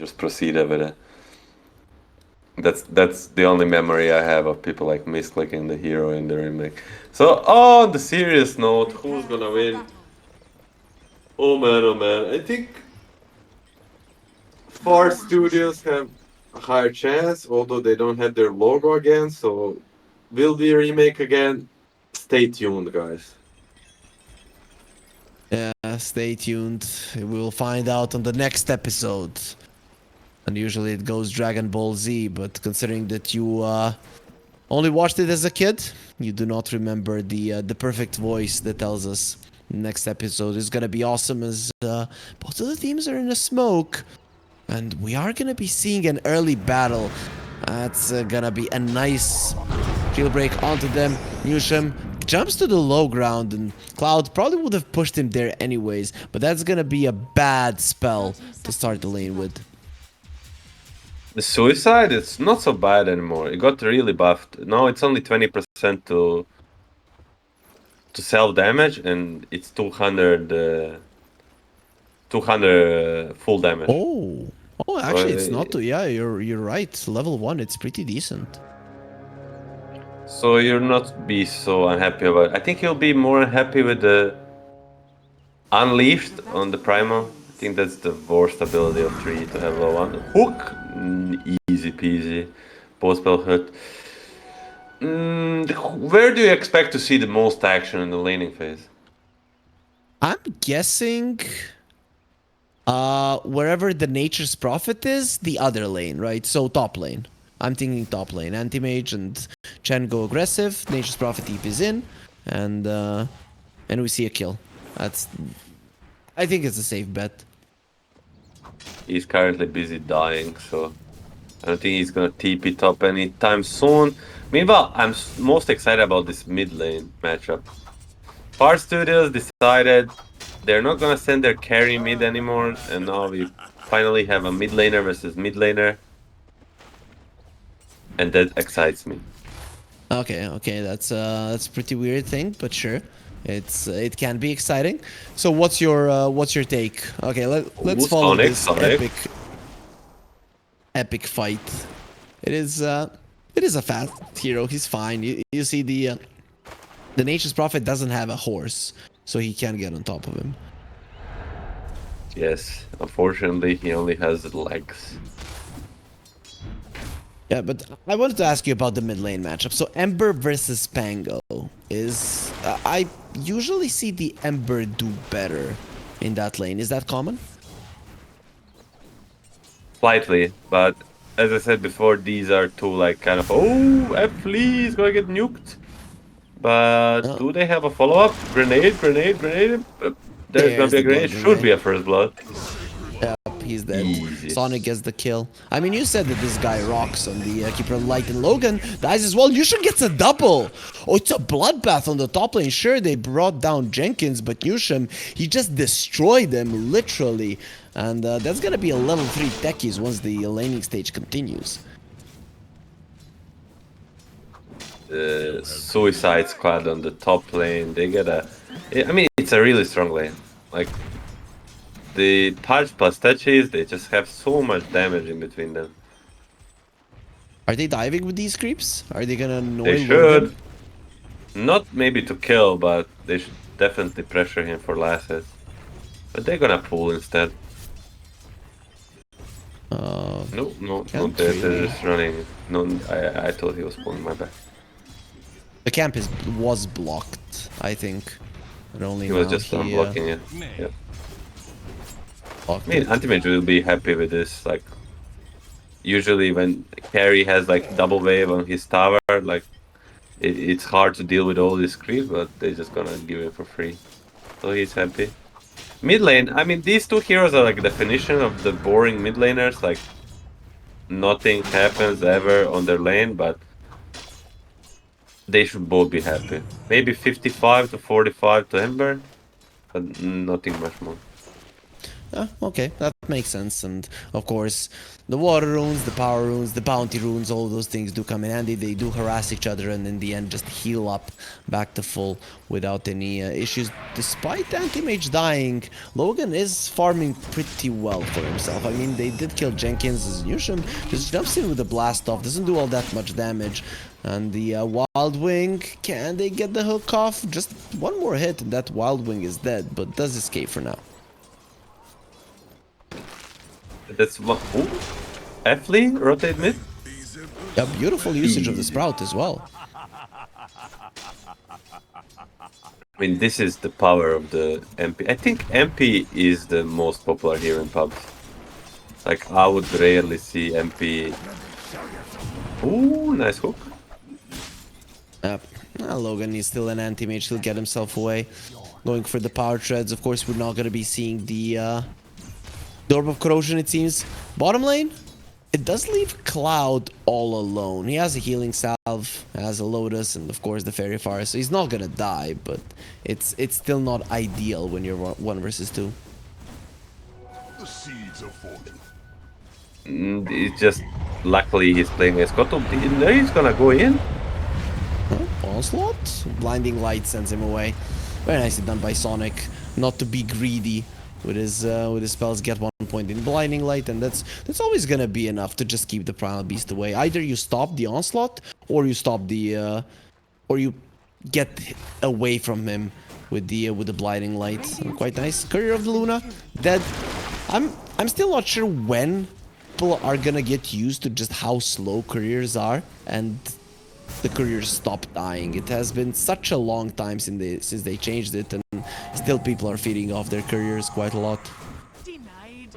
just proceeded with it. That's the only memory I have of people like misclicking the hero in the remake. So on the serious note, who's gonna win? Oh man, I think Far Studios have a higher chance, although they don't have their logo again. So will we remake again? Stay tuned, guys. Yeah, stay tuned. We'll find out on the next episode. And usually it goes Dragon Ball Z, but considering that you only watched it as a kid, you do not remember the perfect voice that tells us next episode is gonna be awesome as both of the teams are in a smoke. And we are gonna be seeing an early battle. That's gonna be a nice field break onto them. Newsham jumps to the low ground, and Cloud probably would have pushed him there anyways. But that's gonna be a bad spell to start the lane with. The suicide, it's not so bad anymore. It got really buffed. Now it's only 20% to self damage, and it's 200 full damage. Oh, actually, it's not too. Yeah, you're right. Level 1, it's pretty decent. So you'll not be so unhappy about it. I think you'll be more unhappy with the Unleashed on the Primal. I think that's the worst ability of 3 to have low 1. Hook, easy peasy. Post spell hurt. Where do you expect to see the most action in the laning phase? I'm guessing wherever the Nature's Prophet is, the other lane, right? So top lane. I'm thinking top lane. Anti-Mage and Chen go aggressive. Nature's Prophet TP is in, and we see a kill. I think it's a safe bet. He's currently busy dying, so I don't think he's gonna TP top anytime soon. Meanwhile, I'm most excited about this mid lane matchup. Far Studios decided they're not gonna send their carry mid anymore, and now we finally have a mid laner versus mid laner, and that excites me. Okay, that's a pretty weird thing, but sure, it can be exciting. So what's your take? Okay, let's follow Sonic, this epic fight. It is a fast hero. He's fine. You see the Nature's Prophet doesn't have a horse, so he can't get on top of him. Yes, unfortunately, he only has legs. Yeah, but I wanted to ask you about the mid lane matchup. So Ember versus Pango is... I usually see the Ember do better in that lane. Is that common? Slightly, but as I said before, these are two like kind of, oh, F-Lee is gonna get nuked. But do they have a follow-up? Grenade. There's gonna be a grenade. Should be a first blood. He's dead. Easy. Sonic gets the kill. I mean, you said that this guy rocks on the Keeper of Light, and Logan dies as well. Newsham gets a double. Oh, it's a bloodbath on the top lane. Sure, they brought down Jenkins, but Newsham, he just destroyed them, literally. And that's gonna be a level 3 techies once the laning stage continues. The Suicide Squad on the top lane, they get a... I mean, it's a really strong lane. Like, the touch plus touches, they just have so much damage in between them. Are they diving with these creeps? Are they gonna annoy They should. Logan? Not maybe to kill, but they should definitely pressure him for last hit. But they're gonna pull instead. No, they're just running. No, I thought he was pulling, my bad. The camp was blocked, I think. But only he was just unblocking it. Yeah. I mean, Anti-Mage will be happy with this. Like, usually when carry has like double wave on his tower, like it's hard to deal with all these creeps, but they're just gonna give it for free. So he's happy. Mid lane, I mean, these two heroes are like the definition of the boring mid laners. Like, nothing happens ever on their lane, but they should both be happy. Maybe 55 to 45 to Ember, but nothing much more. Okay, that makes sense. And of course, the water runes, the power runes, the bounty runes, all of those things do come in handy. They do harass each other and in the end just heal up back to full without any issues. Despite anti-mage dying, Logan is farming pretty well for himself. I mean, they did kill Jenkins as Newsham. Just jumps in with the blast off, doesn't do all that much damage. And the Wild Wing, can they get the hook off? Just one more hit and that Wild Wing is dead, but does escape for now. That's one. Ooh. F-Lee, rotate mid. Yeah, beautiful usage of the Sprout as well. I mean, this is the power of the MP. I think MP is the most popular here in pubs. Like, I would rarely see MP. Ooh, nice hook. Yep. Logan is still an anti-mage. He'll get himself away. Going for the power treads. Of course, we're not going to be seeing the Orb of Corrosion, it seems. Bottom lane, it does leave Cloud all alone. He has a healing salve, has a Lotus, and of course the Fairy Fire. So he's not going to die, but it's still not ideal when you're 1 versus 2. The seeds of fortune. It's just, luckily he's playing as Koto. He's gonna go in. Onslaught? Blinding Light sends him away. Very nicely done by Sonic. Not to be greedy with his spells. Get 1 point in Blinding Light, and that's always gonna be enough to just keep the Primal Beast away. Either you stop the Onslaught, or you stop the, or you get away from him with the Blinding Light. Quite nice. Courier of the Luna, dead. I'm still not sure when people are gonna get used to just how slow couriers are, and the couriers stop dying. It has been such a long time since they changed it, and still people are feeding off their couriers quite a lot. Denied.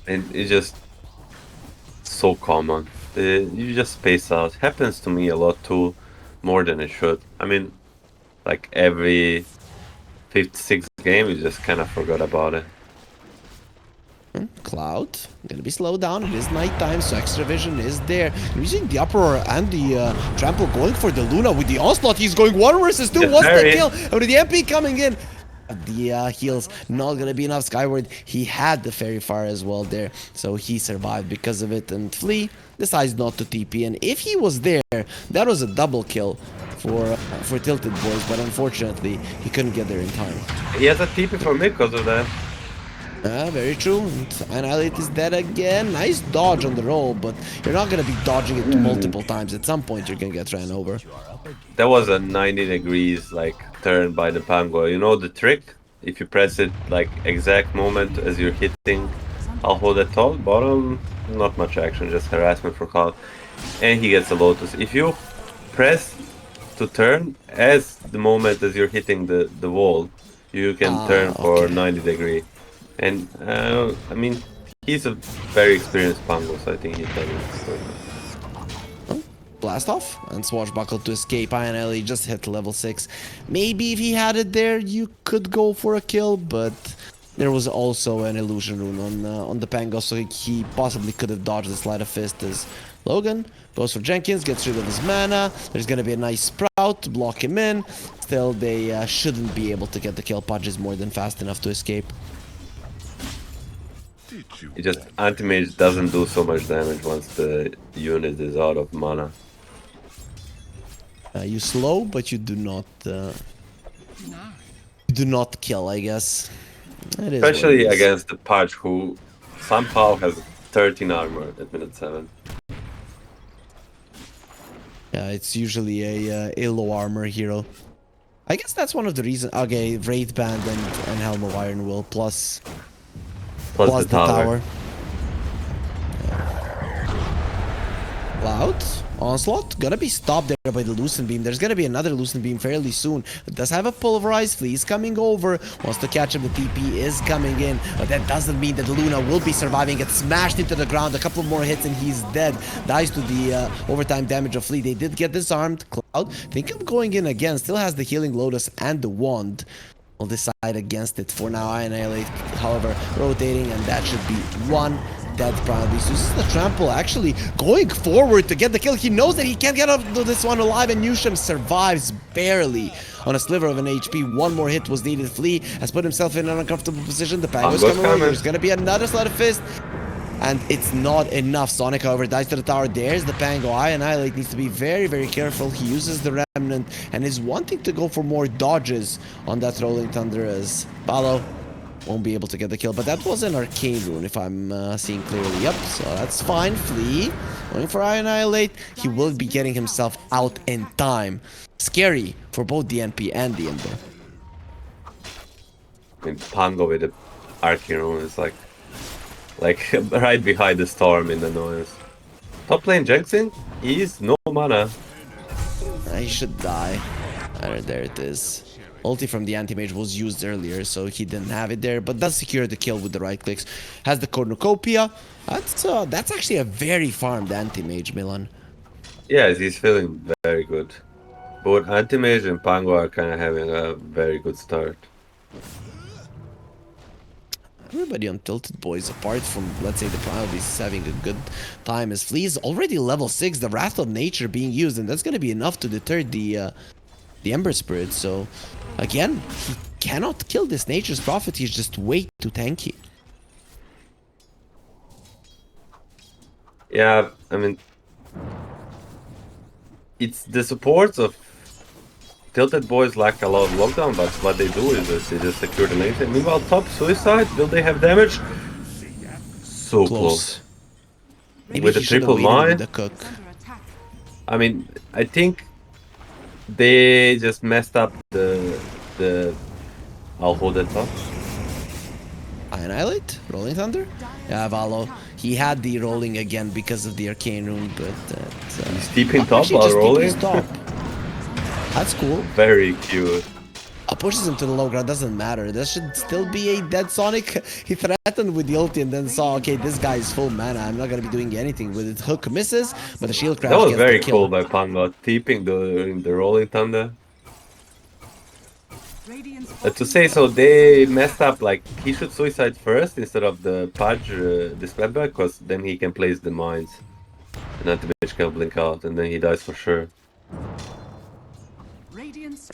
And it's just so common. You just space out. Happens to me a lot too, more than it should. I mean, like every 5th, 6th game, you just kind of forgot about it. Cloud, gonna be slowed down. It is nighttime, so extra vision is there. Using the Uproar and the Trample, going for the Luna with the Onslaught. He's going 1 versus 2. What's the kill? And with the MP coming in, the heals not gonna be enough. Skyward, he had the Fairy Fire as well there, so he survived because of it. And Flea decides not to TP, and if he was there, that was a double kill for Tilted Boys, but unfortunately he couldn't get there in time. He has a TP for me because of that. Very true. Annihilate is dead again. Nice dodge on the roll, but you're not going to be dodging it multiple times. At some point, you're going to get ran over. That was a 90 degrees like turn by the Pango. You know the trick? If you press it like exact moment as you're hitting, I'll hold at top, bottom, not much action, just harassment for Cloud. And he gets a Lotus. If you press to turn as the moment as you're hitting the wall, you can turn for 90 degree. And I mean, he's a very experienced Pango, so I think he's done it. Blast off and Swashbuckle to escape. INL just hit level 6. Maybe if he had it there, you could go for a kill, but there was also an illusion rune on the Pango, so he possibly could have dodged the Sleight of Fist as Logan goes for Jenkins, gets rid of his mana. There's gonna be a nice Sprout to block him in. Still, they shouldn't be able to get the kill. Pudge is more than fast enough to escape. It just anti-mage doesn't do so much damage once the unit is out of mana. You slow, but you do not kill, I guess. It is Especially against the Pudge, who somehow has 13 armor at minute 7. Yeah, it's usually a low armor hero. I guess that's one of the reasons. Okay, Wraith Band and Helm of Iron Will plus the tower. Cloud, Onslaught, gonna be stopped there by the Lucent Beam. There's gonna be another Lucent Beam fairly soon. It does have a Pulverize. Flea's coming over, wants to catch him. The TP is coming in, but that doesn't mean that the Luna will be surviving. Gets smashed into the ground, a couple more hits and he's dead. Dies to the overtime damage of Flea. They did get disarmed. Cloud, think of going in again. Still has the Healing Lotus and the Wand. Will decide against it for now. Annihilate, however, rotating, and that should be 1. dead probably. So this is the trample actually going forward to get the kill. He knows that he can't get out of this one alive, and Yusham survives barely on a sliver of an HP. One more hit was needed. Flea has put himself in an uncomfortable position. The Pango's coming over. There's gonna be another Sleight of Fist. And it's not enough. Sonic, however, dies to the tower. There's the Pango. Annihilate needs to be very, very careful. He uses the Remnant and is wanting to go for more dodges on that Rolling Thunder, as Palo won't be able to get the kill. But that was an Arcane Rune, if I'm seeing clearly. Yep, so that's fine. Flea going for Annihilate. He will be getting himself out in time. Scary for both the NP and the Ember. I mean, Pango with the Arcane Rune is like right behind the storm in the noise. Top lane Jensen, he's no mana. He should die. There it is. Ulti from the anti-mage was used earlier, so he didn't have it there, but does secure the kill with the right clicks. Has the cornucopia. That's actually a very farmed anti-mage, Milan. Yeah, he's feeling very good. Both anti-mage and Pango are kind of having a very good start. Everybody on TiltedBoys, apart from, let's say, the Primal Beast, is having a good time, as Flea is already level 6, the Wrath of Nature being used, and that's going to be enough to deter the Ember Spirit. So, again, he cannot kill this Nature's Prophet, he's just way too tanky. Yeah, I mean, it's the supports of TiltedBoys lack a lot of lockdown, but what they do is they just secure the lanes. And meanwhile, top Suicide, will they have damage? So close. Maybe with a triple mine. I mean, I think they just messed up the I'll hold it up. Annihilate? Rolling Thunder? Yeah, Valo. He had the rolling again because of the Arcane Rune, but he's deeping top while rolling. That's cool. Very cute. Pushes him to the low ground, doesn't matter. That should still be a dead Sonic. He threatened with the ulti and then saw, okay, this guy is full mana. I'm not gonna be doing anything with it. Hook misses, but the shield crash. That was gets very the kill. cool by Pango, tipping the rolling thunder. To say so, they messed up. Like, he should suicide first instead of the Pudge Dispatchback, because then he can place the mines, and then the bitch can blink out, and then he dies for sure.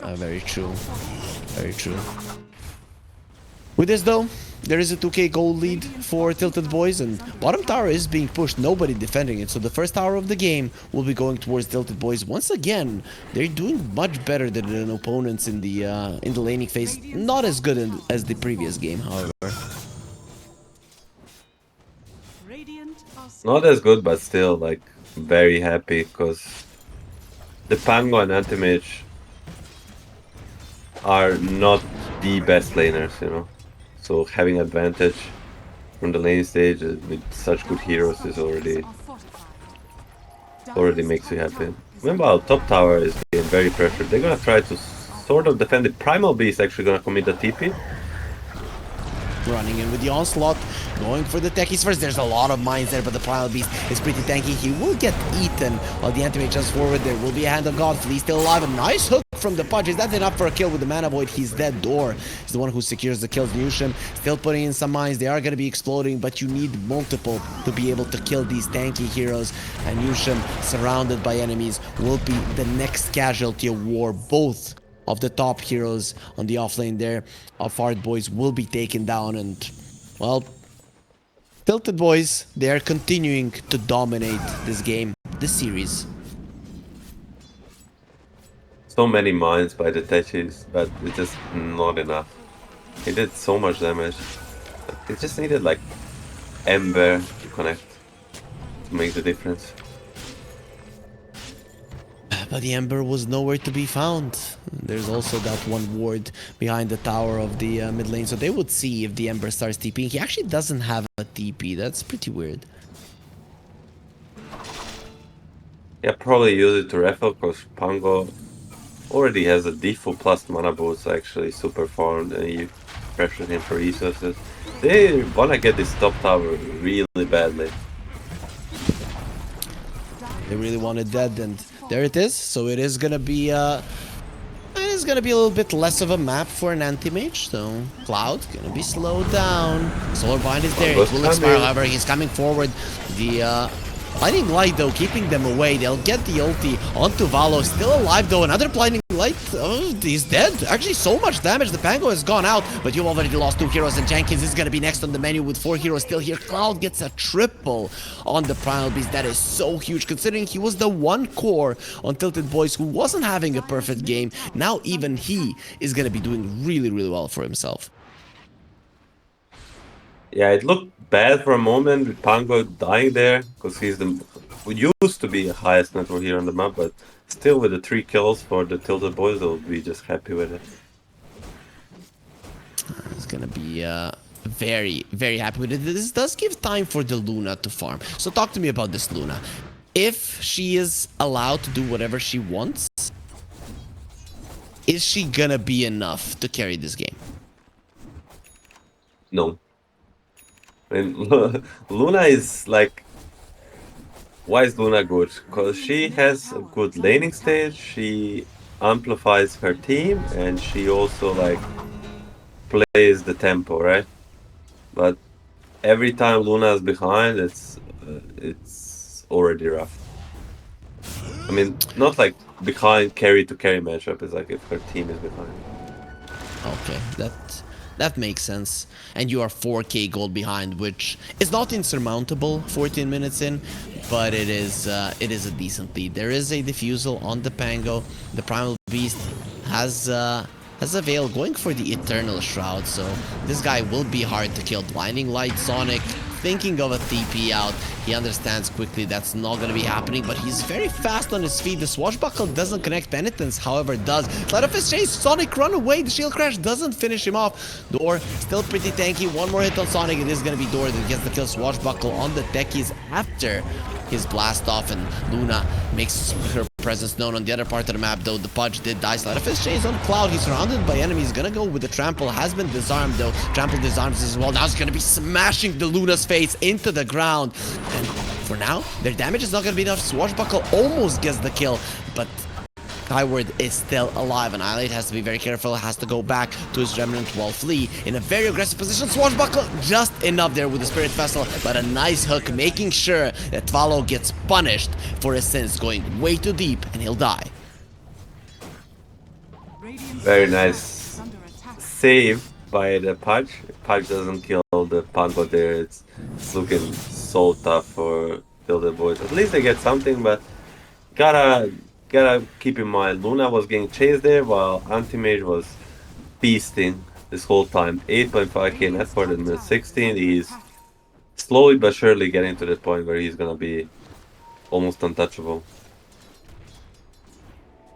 Very true. Very true. With this though, there is a 2k gold lead for TiltedBoys, and bottom tower is being pushed, nobody defending it, so the first tower of the game will be going towards TiltedBoys. Once again, they're doing much better than their opponents in the laning phase. Not as good as the previous game, however. Not as good, but still, like, very happy, because the Pango and Anti-Mage are not the best laners, you know. So having advantage from the lane stage with such good heroes is already makes you happy. Meanwhile, top tower is being very pressured. They're gonna try to sort of defend it. Primal Beast actually gonna commit the TP. Running in with the onslaught, going for the techies first. There's a lot of mines there, but the Primal Beast is pretty tanky. He will get eaten while the anti-mage jumps forward. There will be a Hand of God. Flea still alive. A nice hook from the Pudge. Is that enough for a kill with the Mana Void? He's dead. Door is the one who secures the kills. Newsham still putting in some mines. They are going to be exploding, but you need multiple to be able to kill these tanky heroes. And Newsham, surrounded by enemies, will be the next casualty of war. Both of the top heroes on the offlane there of TiltedBoys will be taken down, and well, TiltedBoys, they are continuing to dominate this game, this series. So many mines by the Techis, but it's just not enough. He did so much damage. It just needed like Ember to connect to make the difference. But the Ember was nowhere to be found. There's also that one ward behind the tower of the mid lane, so they would see if the Ember starts TPing. He actually doesn't have a TP. That's pretty weird. Yeah, probably use it to raffle, because Pango already has a default plus mana boost, actually super farmed, and you pressure him for resources. They wanna get this top tower really badly. They really want it dead, and there it is. So it is gonna be is gonna be a little bit less of a map for an anti-mage, so Cloud gonna be slowed down. Solar Bind is there, it will expire, however, he's coming forward. The Blinding Light, though, keeping them away. They'll get the ulti onto Valo. Still alive, though. Another Blinding Light. Oh, he's dead. Actually, so much damage. The Pango has gone out, but you've already lost 2 heroes, and Jenkins is going to be next on the menu with 4 heroes still here. Cloud gets a triple on the Primal Beast. That is so huge, considering he was the one core on TiltedBoys who wasn't having a perfect game. Now even he is going to be doing really, really well for himself. Yeah, it looked bad for a moment with Pango dying there, because he's the used to be the highest network here on the map, but still with the 3 kills for the TiltedBoys, they'll be just happy with it. He's gonna be very, very happy with it. This does give time for the Luna to farm. So talk to me about this Luna. If she is allowed to do whatever she wants, is she gonna be enough to carry this game? No. I mean, Luna is like... Why is Luna good? Because she has a good laning stage, she amplifies her team, and she also like plays the tempo, right? But every time Luna is behind, it's already rough. I mean, not like behind carry to carry matchup, it's like if her team is behind. Okay, that makes sense. And you are 4k gold behind, which is not insurmountable 14 minutes in, but it is a decent lead. There is a defusal on the Pango. The Primal Beast has a Veil going for the Eternal Shroud, so this guy will be hard to kill. Blinding Light, Sonic thinking of a TP out. He understands quickly that's not going to be happening, but he's very fast on his feet. The Swashbuckle doesn't connect. Penitence, however, does. Slide of his chase. Sonic run away. The Shield Crash doesn't finish him off. Door still pretty tanky. One more hit on Sonic. It is going to be Door that gets the kill. Swashbuckle on the techies after his blast off, and Luna makes her presence known on the other part of the map, though. The Pudge did die. Slide of his chase on Cloud. He's surrounded by enemies. Gonna go with the Trample. Has been disarmed, though. Trample disarms as well. Now it's gonna be smashing the Luna's face into the ground. And for now, their damage is not gonna be enough. Swashbuckle almost gets the kill, but Skyward is still alive. Annihilate has to be very careful, has to go back to his Remnant while Flee in a very aggressive position. Swashbuckle just enough there with the Spirit Vessel, but a nice hook, making sure that Valo gets punished for his sins, going way too deep, and he'll die. Very nice save by the Pudge. Pudge doesn't kill the Pango there. It's looking so tough for TiltedBoys. At least they get something, but gotta keep in mind, Luna was getting chased there while Anti-Mage was feasting this whole time. 8.5k net for the minute 16. He's slowly but surely getting to the point where he's gonna be almost untouchable.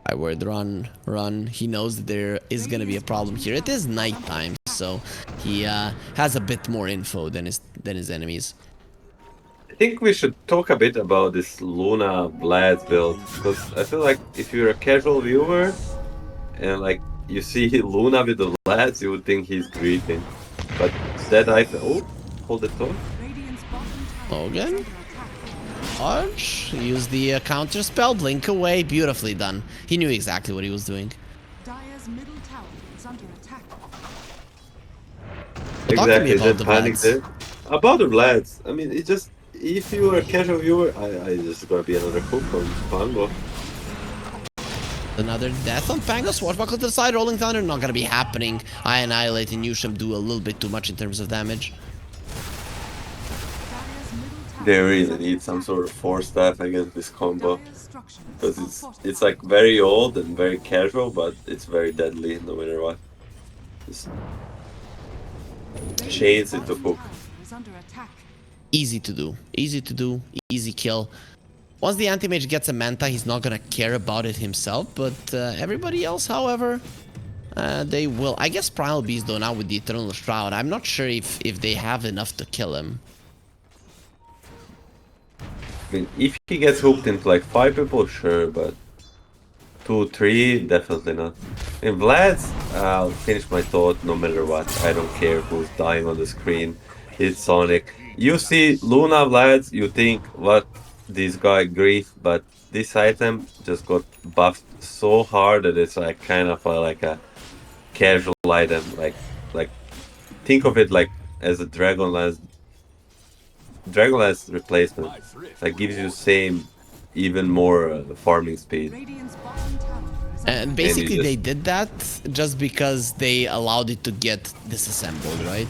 Skyward, run. He knows that there is gonna be a problem here. It is nighttime, so he has a bit more info than his enemies. I think we should talk a bit about this Luna Vlad's build, because I feel like if you're a casual viewer and like you see Luna with the Vlads, you would think he's griefing. But that hold it on. Logan? Arch, use the counter spell, blink away, beautifully done. He knew exactly what he was doing. Dire's middle tower is under attack. Exactly, about that the panic Vlads. there. About the Vlads, I mean, it just, if you are a casual viewer, I just gonna be another hook on Pango. Another death on Pango. Swashbuckle to the side, Rolling Thunder, not gonna be happening. I Annihilate and Yusham do a little bit too much in terms of damage. They really need some sort of force staff against this combo, because it's like very old and very casual, but it's very deadly no matter what. Just chains it to hook. Easy to do, easy kill. Once the Anti-Mage gets a Manta, he's not gonna care about it himself, but everybody else, however, they will. I guess Primal Beast, though, now with the Eternal Shroud, I'm not sure if they have enough to kill him. I mean, if he gets hooked into like 5 people, sure, but 2, 3, definitely not. In Vlad's, I'll finish my thought no matter what. I don't care who's dying on the screen. It's Sonic. You see Luna Vlad's, you think, what this guy Grief, but this item just got buffed so hard that it's like kind of like a casual item. Like think of it like as a Dragonlance replacement. That gives you same, even more farming speed. Radiant's bottom tower is And under basically just- they did that just because they allowed it to get disassembled, right?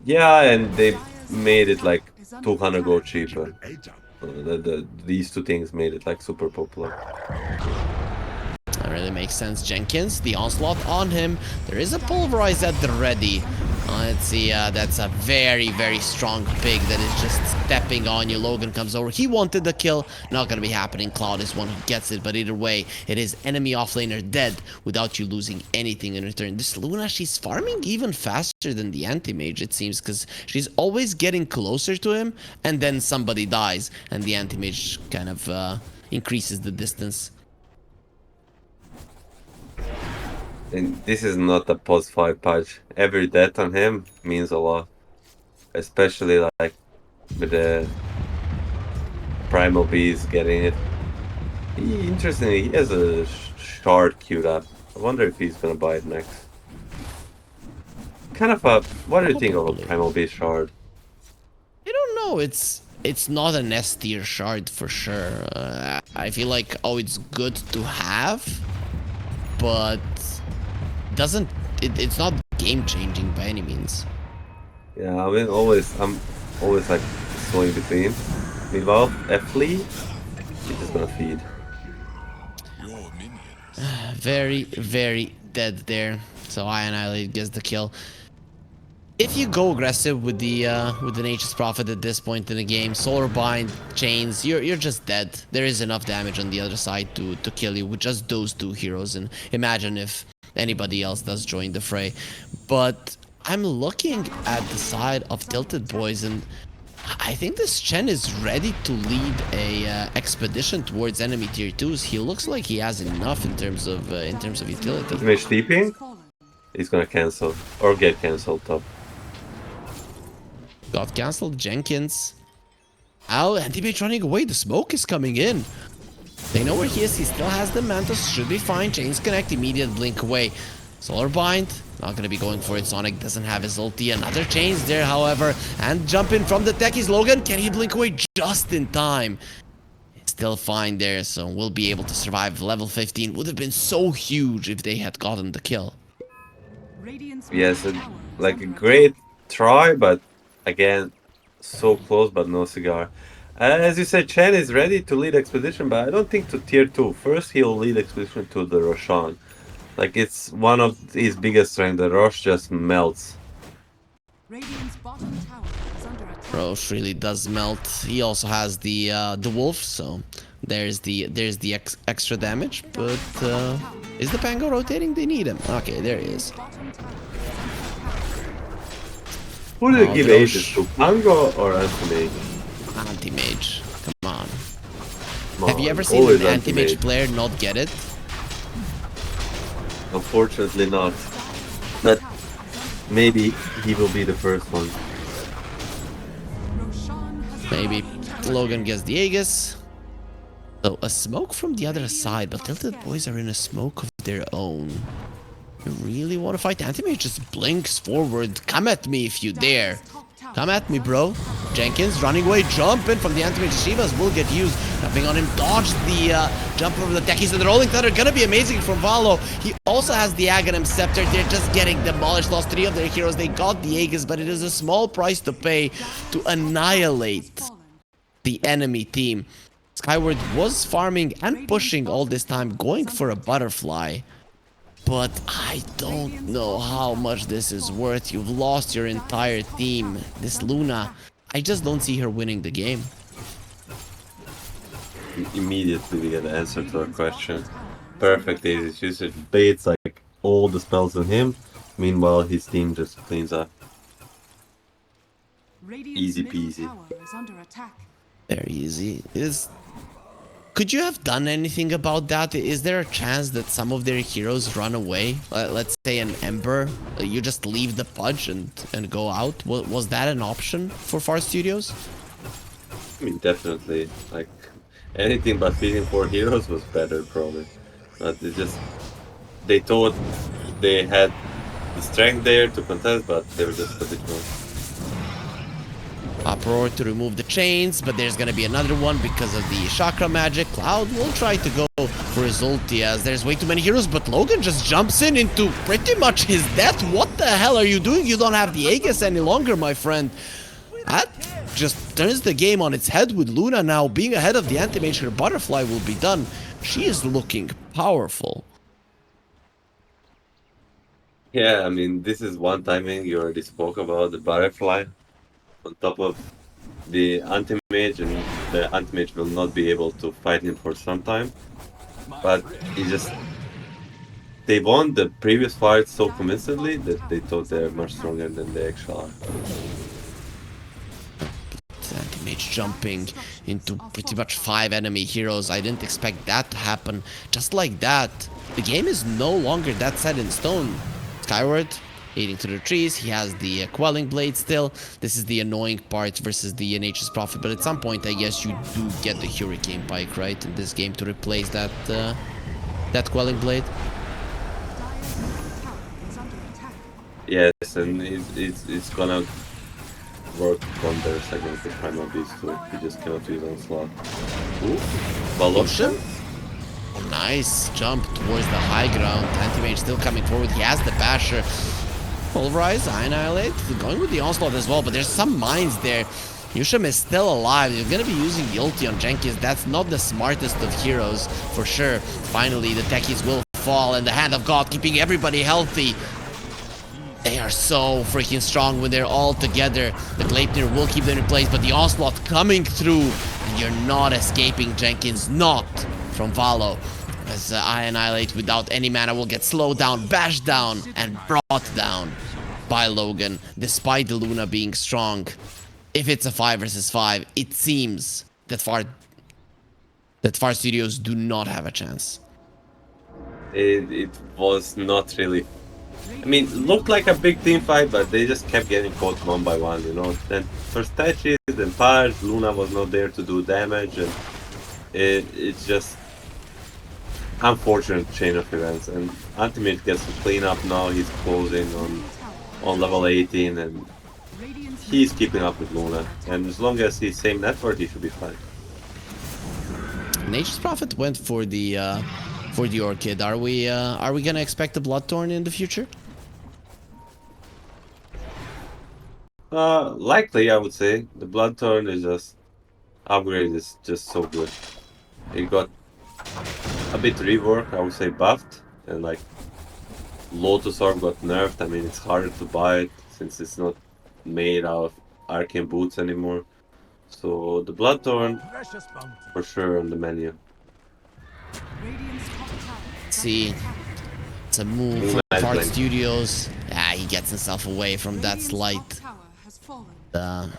Yeah, and they made it like 200 gold cheaper. Agent. These two things made it like super popular. That really makes sense. Jenkins, the onslaught on him. There is a pulverize at the ready. Let's see, that's a very, very strong pig that is just stepping on you. Logan comes over. He wanted the kill. Not gonna be happening. Cloud is one who gets it, but either way, it is enemy offlaner dead without you losing anything in return. This Luna, she's farming even faster than the anti-mage, it seems, because she's always getting closer to him, and then somebody dies, and the anti-mage kind of increases the distance. And this is not a post 5 patch. Every death on him means a lot. Especially like with the Primal Bees getting it. Interestingly, he has a shard queued up. I wonder if he's gonna buy it next. Kind of a... What do you think of a Probably. Primal Beast shard? I don't know. It's not an S tier shard for sure. I feel like it's good to have, but it's not game changing by any means. Yeah, I mean, I'm always like going between. Meanwhile, Flea, he's just gonna feed. Your minions. Very, very dead there. So I Annihilate gets the kill. If you go aggressive with the Nature's Prophet at this point in the game, Solar Bind, Chains, you're just dead. There is enough damage on the other side to kill you with just those two heroes. And imagine if anybody else does join the fray. But I'm looking at the side of TiltedBoys, and I think this Chen is ready to lead a expedition towards enemy tier 2s. He looks like he has enough in terms of utility. Mage TPing, fallen. he's gonna cancel. Or get cancelled top. Got cancelled. Jenkins. Ow, anti-mage running away. The smoke is coming in. They know where he is. He still has the Mantis. Should be fine. Chains connect. Immediate blink away. Solar Bind. Not going to be going for it. Sonic doesn't have his ulti. Another Chains there, however. And jump in from the techies. Logan, can he blink away just in time? Still fine there, so we'll be able to survive. Level 15 would have been so huge if they had gotten the kill. Radiant's Yes, middle tower is like a under great try, but again, so close, but no cigar. As you said, Chen is ready to lead expedition, but I don't think to tier 2. First, he'll lead expedition to the Roshan. Like, it's one of his biggest strengths. The Rosh just melts. Radiant's bottom tower is under attack. Roche really does melt. He also has the wolf, so there's the extra damage. But is the Pango rotating? They need him. Okay, there he is. Bottom tower is under attack. Who did Oh, give the ages Rosh. to? Pango or Anti-Mage? Anti-mage. Come on. Come Have you on, ever seen always an anti-mage player not get it? Unfortunately not. But maybe he will be the first one. Roshan has Maybe. been defeated. Logan gets the Aegis. So a smoke from the other side, but TiltedBoys are in a smoke of their own. You really want to fight? Anti-mage just blinks forward. Come at me if you dare. Come at me, bro. Jenkins running away, jumping from the anti-mage. Shivas will get used. Jumping on him, dodge the jump over the techies, and the rolling thunder gonna be amazing from Valo. He also has the Aghanim Scepter. They're just getting demolished. Lost 3 of their heroes. They got the Aegis, but it is a small price to pay to annihilate Fallen. the enemy team. Skyward was farming and pushing all this time, going for a butterfly. But I don't know how much this is worth. You've lost your entire team. This Luna, I just don't see her winning the game. Immediately we get the answer to our question. Perfect Aegis usage baits like all the spells on him. Meanwhile, his team just cleans up. Radiant's Easy middle peasy. tower is under attack. Very easy. Could you have done anything about that? Is there a chance that some of their heroes run away? Let's say an Ember, you just leave the Pudge and go out. Was that an option for Far Studios? I mean, definitely. Like, anything but feeding 4 heroes was better, probably. But it just... They thought they had the strength there to contest, but they were just a bit wrong. Uproar to remove the chains, but there's gonna be another one because of the chakra magic. Cloud will try to go for his ulti as there's way too many heroes, but Logan just jumps in into pretty much his death. What the hell are you doing? You don't have the Aegis any longer, my friend. That just turns the game on its head with Luna now being ahead of the anti-mage. Her butterfly will be done. She is looking powerful. Yeah, I mean, this is one timing you already spoke about, the butterfly. On top of the anti-mage, and the anti-mage will not be able to fight him for some time. But he just... They won the previous fight so convincingly that they thought they're much stronger than they actually are. Anti-mage jumping into pretty much 5 enemy heroes. I didn't expect that to happen. Just like that, the game is no longer that set in stone. Skyward, eating through the trees. He has the quelling blade still. This is the annoying part versus the Nature's Prophet. But at some point, I guess you do get the Hurricane Pike, right, in this game to replace that that quelling blade. Yes, and it's gonna work wonders against the Primal Beast too. You just cannot use on slot. Ooh, Valosha? Nice jump towards the high ground. Anti-mage still coming forward. He has the basher. Pulverize, Annihilate. Going with the onslaught as well, but there's some mines there. Yusham is still alive. You're gonna be using the ulti on Jenkins. That's not the smartest of heroes, for sure. Finally, the techies will fall, and the Hand of God keeping everybody healthy. They are so freaking strong when they're all together. The Gleipnir will keep them in place, but the onslaught coming through, and you're not escaping Jenkins. Not from Valo. As I Annihilate without any mana will get slowed down, bashed down, and brought down by Logan, despite the Luna being strong. If it's a 5 versus 5, it seems that Far Studios do not have a chance. It was not really... I mean, it looked like a big team fight, but they just kept getting caught one by one, you know. Then first Tetris, then Page, Luna was not there to do damage, and it's just unfortunate chain of events. And Antimate gets to clean up now. He's closing on level 18, and he's keeping up with Luna. And as long as he's same network, he should be fine. Nature's Prophet went for the Orchid. Are we gonna expect a Bloodthorn in the future? Likely, I would say. The Bloodthorn is just... upgrade is just so good. It got a bit reworked, I would say buffed, and like Lotus Orb got nerfed. I mean, it's harder to buy it since it's not made out of arcane boots anymore. So the Bloodthorn for sure on the menu. See, it's a move from Far Studios. Ah, he gets himself away from that slight.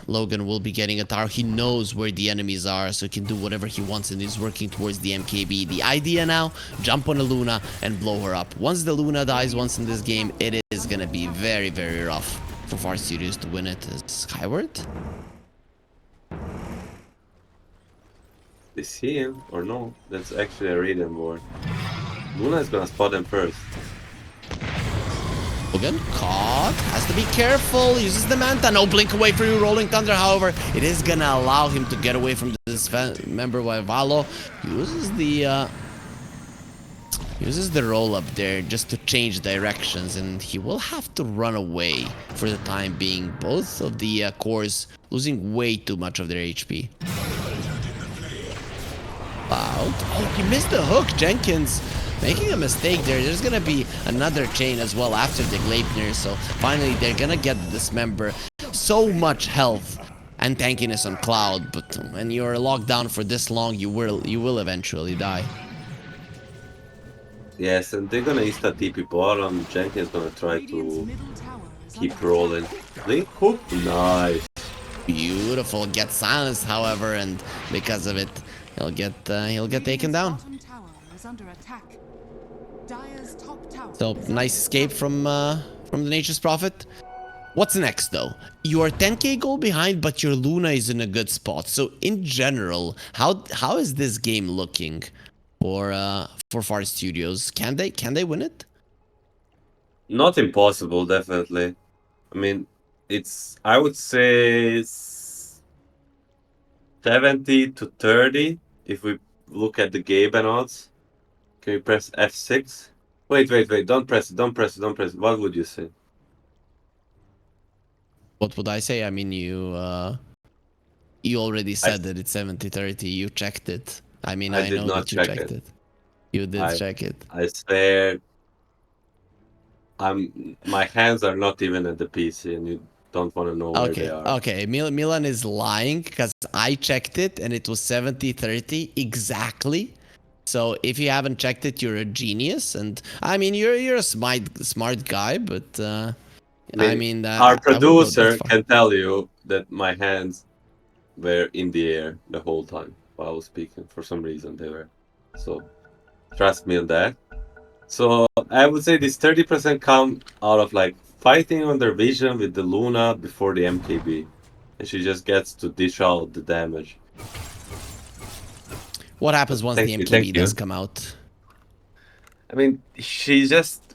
Logan will be getting a tower. He knows where the enemies are, so he can do whatever he wants, and he's working towards the MKB. The idea now, jump on a Luna and blow her up. Once the Luna dies once in this game, it is gonna be very, very rough for Far Studios to win it. Skyward? They see him or no? That's actually a Raiden board. Luna is gonna spot him first. Logan caught, has to be careful, uses the Manta, no blink away for you, Rolling Thunder, however, it is gonna allow him to get away from this member while Valo uses the roll up there just to change directions, and he will have to run away for the time being. Both of the cores losing way too much of their HP. Wow. Oh, he missed the hook, Jenkins. Making a mistake there. There's gonna be another chain as well after the Gleipnir, so finally they're gonna get Dismember. So much health and tankiness on Cloud, but when you're locked down for this long, you will eventually die. Yes, and they're gonna insta TP bottom. Jenkins gonna try to keep rolling. Link hook, nice. Beautiful. Gets silenced, however, and because of it, he'll get taken down. So nice escape from the Nature's Prophet. What's next though? You are 10k goal behind, but your Luna is in a good spot. So in general, how is this game looking for Far Studios? Can they win it? Not impossible, definitely. I mean, I would say 70 to 30 if we look at the Gaben odds. Can you press F6? Wait, don't press it, don't press it, don't press it. What would you say? What would I say? I mean, you already I, said that it's 70-30. You checked it. I mean, I I did know not that you check checked it. it. You did I check it. I swear my hands are not even at the PC and you don't want to know where they Okay, are. okay. Milan is lying because I checked it and it was 70-30 exactly. So if you haven't checked it, you're a genius. And I mean, you're a smart guy, but I I mean, mean, our I wouldn't go that producer far. can tell you that my hands were in the air the whole time while I was speaking. For some reason, they were. So trust me on that. So I would say this 30% come out of like fighting on their vision with the Luna before the MKB. And she just gets to dish out the damage. What happens once the Thank MKB does you. come out? I mean, she just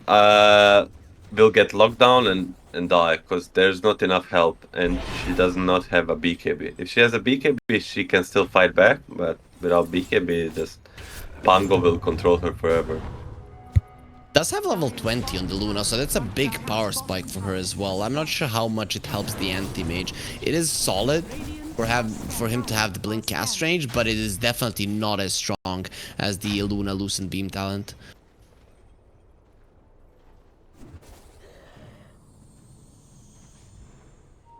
will get locked down and die because there's not enough help and she does not have a BKB. If she has a BKB, she can still fight back, but without BKB, just Pango will control her forever. Does have level 20 on the Luna, so that's a big power spike for her as well. I'm not sure how much it helps the anti-mage. It is solid for him to have the blink cast range, but it is definitely not as strong as the Luna Lucent Beam talent.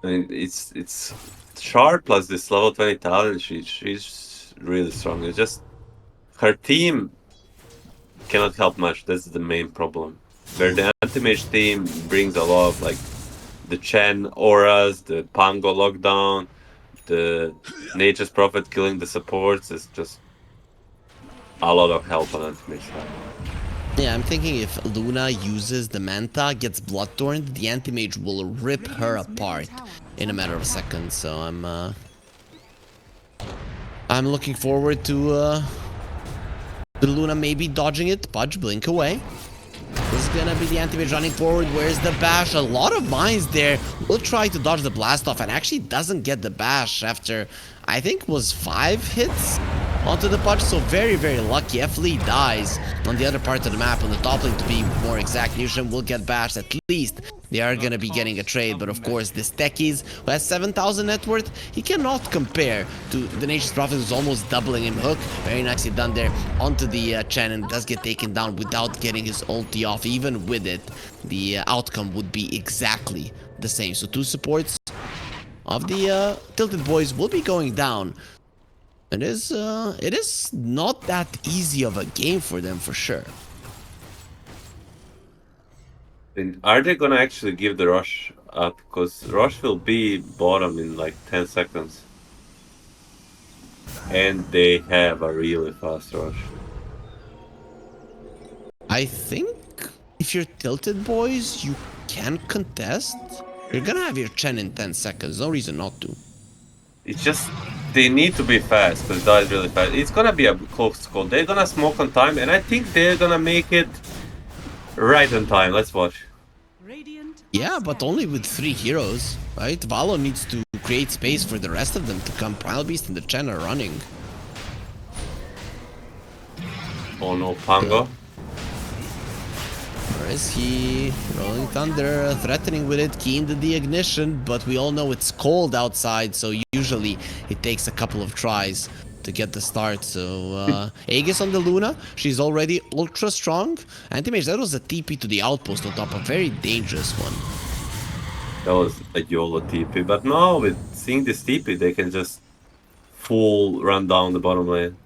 I mean, it's Sharp plus this level 20 talent. She's really strong. It's just her team cannot help much. That's the main problem. Where the anti-mage team brings a lot of like the Chen auras, the Pango lockdown, the Nature's Prophet killing the supports is just a lot of help on anti-mage side. Yeah, I'm thinking if Luna uses the Manta, gets Bloodthorn, the anti-mage will rip her apart in a matter of seconds. So I'm looking forward to the Luna maybe dodging it. Pudge, blink away. This is gonna be the anti-mage running forward. Where's the bash? A lot of mines there. Will try to dodge the blast off and actually doesn't get the bash after I think was 5 hits onto the Pudge. So very, very lucky. F. Lee dies on the other part of the map on the top lane to be more exact. Newsham will get bashed at least. They are gonna be getting a trade, but of course this Techies, who has 7,000 net worth, he cannot compare to the Nature's Prophet, who's almost doubling him. Hook, very nicely done there onto the Chen, and does get taken down without getting his ulti off. Even with it, the outcome would be exactly the same. So 2 supports of the TiltedBoys will be going down. It is not that easy of a game for them for sure. And are they gonna actually give the rush up? Because rush will be bottom in like 10 seconds. And they have a really fast rush. I think if you're TiltedBoys, you can contest. You're gonna have your Chen in 10 seconds. No reason not to. It's just they need to be fast because it dies really fast. It's gonna be a close call. They're gonna smoke on time, and I think they're gonna make it right on time. Let's watch. Yeah, but only with 3 heroes, right? Valo needs to create space for the rest of them to come. Primal Beast and the Chen are running. Oh no, Pango. Where is he? Rolling Thunder, threatening with it, key into the ignition, but we all know it's cold outside, so usually it takes a couple of tries to get the start. So Aegis on the Luna, she's already ultra strong. Anti-mage, that was a TP to the outpost on top, a very dangerous one. That was a YOLO TP, but now with seeing this TP, they can just full run down the bottom lane.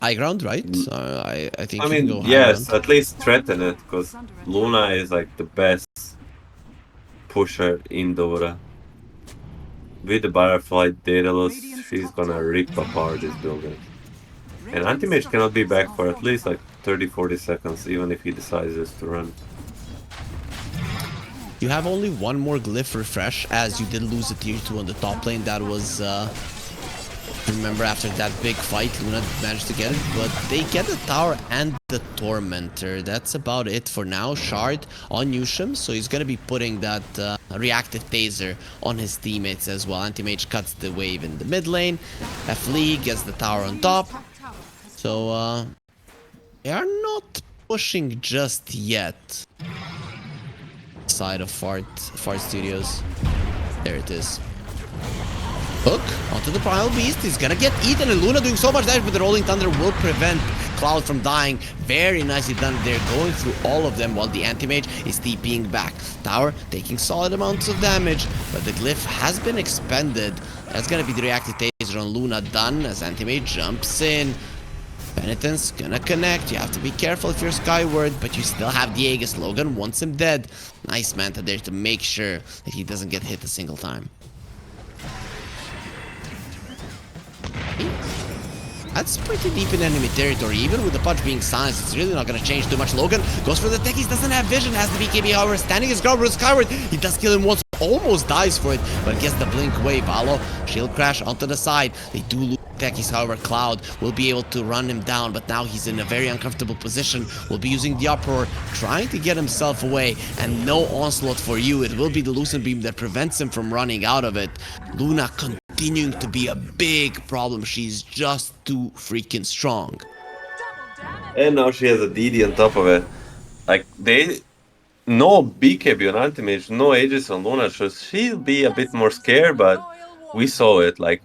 High ground, right? I think I you can mean, go high yes, ground. at least threaten it, because Luna is like the best pusher in Dota. With the Butterfly Daedalus, she's gonna rip apart this building. And Anti-Mage cannot be back for at least like 30-40 seconds, even if he decides just to run. You have only one more glyph refresh, as you did lose a tier 2 on the top lane. That was, remember, after that big fight, Luna managed to get it. But they get the tower and the Tormentor. That's about it for now. Shard on Yushim, so he's going to be putting that reactive taser on his teammates as well. Anti-Mage cuts the wave in the mid lane. F-Lee gets the tower on top. So, they are not pushing just yet. Side of Fart Studios. There it is. Hook onto the Primal Beast. He's gonna get eaten, and Luna doing so much damage, but the Rolling Thunder will prevent Cloud from dying. Very nicely done there, going through all of them while the Anti-Mage is TPing back. Tower taking solid amounts of damage, but the glyph has been expended. That's gonna be the reactive taser on Luna done as Anti-Mage jumps in. Penitence gonna connect. You have to be careful if you're Skyward, but you still have the Aegis. Logan wants him dead. Nice Manta there to make sure that he doesn't get hit a single time. That's pretty deep in enemy territory. Even with the punch being silenced, it's really not going to change too much. Logan goes for the techies, doesn't have vision, has the BKB, however, standing his ground with Skyward. He does kill him once, almost dies for it, but gets the blink away. Valo, shield crash onto the side. They do lose techies, however, Cloud will be able to run him down, but now he's in a very uncomfortable position. Will be using the uproar, trying to get himself away, and no onslaught for you. It will be the Lucent Beam that prevents him from running out of it. Luna continuing to be a big problem. She's just too freaking strong. And now she has a DD on top of it. Like, no BKB on Anti-Mage, no Aegis on Luna, so she'll be a bit more scared, but we saw it. Like,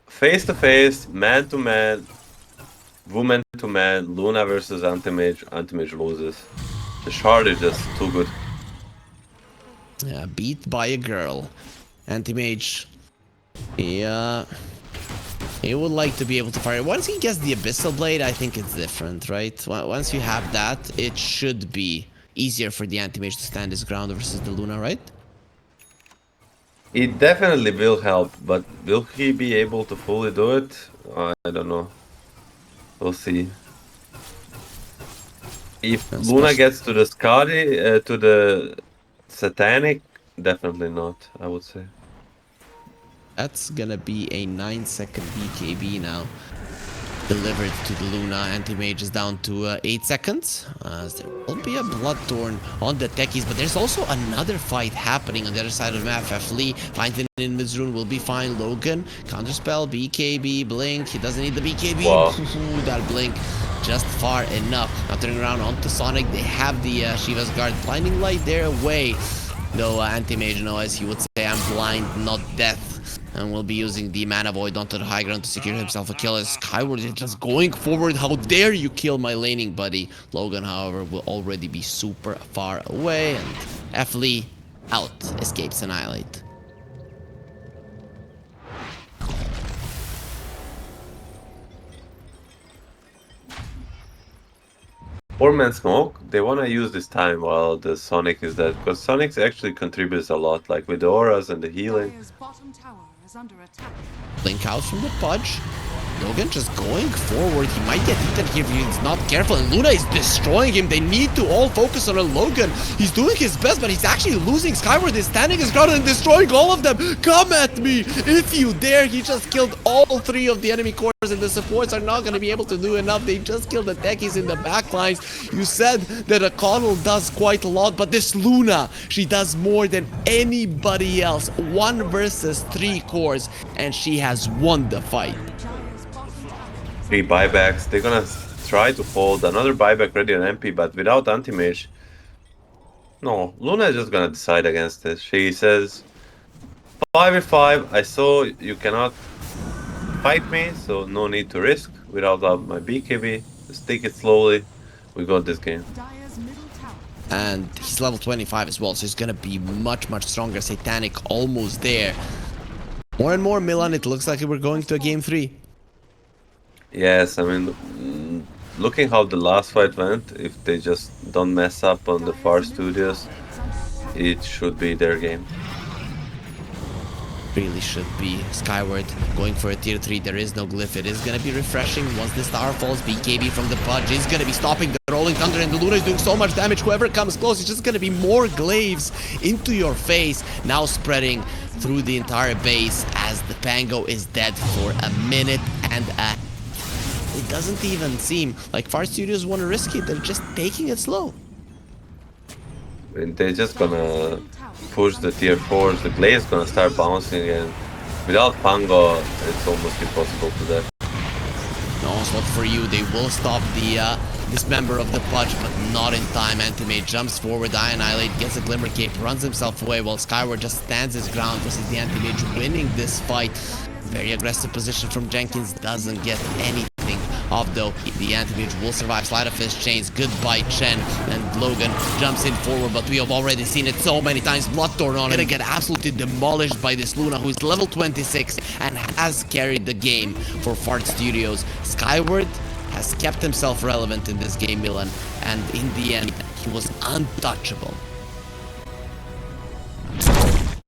face to face, man to man, woman to man, Luna versus Anti-Mage, Anti-Mage loses. The Shard is just too good. Yeah, beat by a girl. Anti-Mage. Yeah. He would like to be able to fire. Once he gets the Abyssal Blade, I think it's different, right? Once you have that, it should be easier for the Anti-Mage to stand his ground versus the Luna, right? It definitely will help, but will he be able to fully do it? I don't know. We'll see. If Luna gets to the Skadi, to the Satanic, definitely not, I would say. That's gonna be a 9-second BKB now. Delivered to the Luna. Anti-Mage is down to 8 seconds. There will be a Bloodthorn on the techies, but there's also another fight happening on the other side of the map. Lee finds it in mid-rune, will be fine. Logan, counterspell, BKB, blink. He doesn't need the BKB. Wow. That blink just far enough. Now turning around onto Sonic. They have the Shiva's Guard. Blinding Light there away. No, Anti-Mage, no, as he would say, I'm blind, not death. And will be using the Mana Void onto the high ground to secure himself a kill. As Skyward is just going forward. How dare you kill my laning buddy? Logan, however, will already be super far away. And F-Lee out. Escapes Annihilate. Four-man smoke, they want to use this time while the Sonic is dead, because Sonic actually contributes a lot, like with the auras and the healing. Dire's bottom tower is under attack. Blink out from the Pudge. Logan just going forward. He might get eaten here if he's not careful. And Luna is destroying him. They need to all focus on a Logan. He's doing his best, but he's actually losing. Skyward is standing his ground and destroying all of them. Come at me if you dare. He just killed all 3 of the enemy cores, and the supports are not going to be able to do enough. They just killed the techies in the backlines. You said that a Connell does quite a lot, but this Luna, she does more than anybody else. 1 versus 3 cores, and she has won the fight. 3 buybacks. They're gonna try to hold another buyback ready on MP, but without Anti-Mage. No, Luna is just gonna decide against this. She says, 5v5, I saw you cannot fight me, so no need to risk. Without my BKB, just take it slowly. We got this game. Dire's middle tower. And he's level 25 as well, so he's gonna be much stronger. Satanic almost there. More and more, Milan, it looks like we're going to a game 3. Yes, I mean, looking how the last fight went, if they just don't mess up on the Far Studios, it should be their game. Really should be. Skyward going for a tier 3. There is no glyph. It is gonna be refreshing once this tower falls. BKB from the Pudge is gonna be stopping the rolling Rolling Thunder, and the Luna is doing so much damage. Whoever comes close, it's just gonna be more glaives into your face. Now spreading through the entire base as the Pango is dead for a minute and a... It doesn't even seem like Far Studios want to risk it. They're just taking it slow. And they're just gonna push the tier 4s. The Glaive's gonna start bouncing again. Without Pango, it's almost impossible to death. No onslaught for you. They will stop the dismember of the Pudge, but not in time. Antimate jumps forward. Annihilate gets a Glimmer Cape, runs himself away while Skyward just stands his ground versus the Antimage, winning this fight. Very aggressive position from Jenkins. Doesn't get anything off though. The Antimage will survive. Slide of his chains. Goodbye Chen. And Logan jumps in forward, but we have already seen it so many times. Bloodthorn on him. Gonna get absolutely demolished by this Luna, who is level 26 and has carried the game for Fart Studios. Skyward has kept himself relevant in this game, Milan, and in the end, he was untouchable.